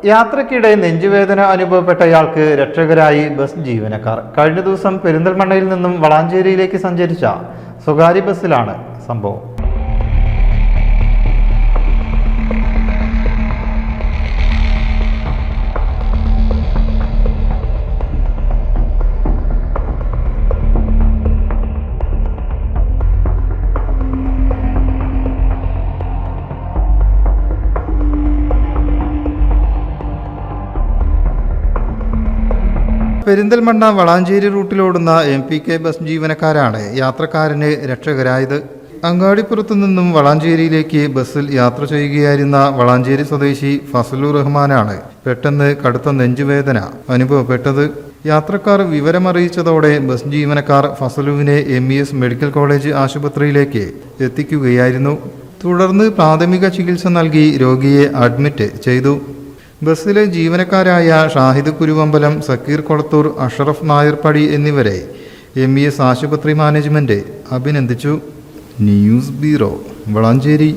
യാത്രക്കിടെ നെഞ്ചുവേദന അനുഭവപ്പെട്ടയാൾക്ക് രക്ഷകരായി ബസ് ജീവനക്കാർ. കഴിഞ്ഞ ദിവസം പെരിന്തൽമണ്ണയിൽ നിന്നും വളാഞ്ചേരിയിലേക്ക് സഞ്ചരിച്ച സ്വകാര്യ ബസ്സിലാണ് സംഭവം. പെരിന്തൽമണ്ണ വളാഞ്ചേരി റൂട്ടിലോടുന്ന MPK ബസ് ജീവനക്കാരാണ് യാത്രക്കാരന് രക്ഷകരായത്. അങ്ങാടിപ്പുറത്തു നിന്നും വളാഞ്ചേരിയിലേക്ക് ബസ്സിൽ യാത്ര ചെയ്യുകയായിരുന്ന വളാഞ്ചേരി സ്വദേശി ഫസലുർ റഹ്മാനാണ് പെട്ടെന്ന് കടുത്ത നെഞ്ചുവേദന അനുഭവപ്പെട്ടത്. യാത്രക്കാർ വിവരമറിയിച്ചതോടെ ബസ് ജീവനക്കാർ ഫസലുവിനെ MES മെഡിക്കൽ കോളേജ് ആശുപത്രിയിലേക്ക് എത്തിക്കുകയായിരുന്നു. തുടർന്ന് പ്രാഥമിക ചികിത്സ നൽകി രോഗിയെ അഡ്മിറ്റ് ചെയ്തു. ബസ്സിലെ ജീവനക്കാരായ ഷാഹിദ് കുരുവമ്പലം, സക്കീർ കൊളത്തൂർ, അഷറഫ് നായർപ്പടി എന്നിവരെ MES ആശുപത്രി മാനേജ്മെന്റ് അഭിനന്ദിച്ചു. News bureau, Valanchery.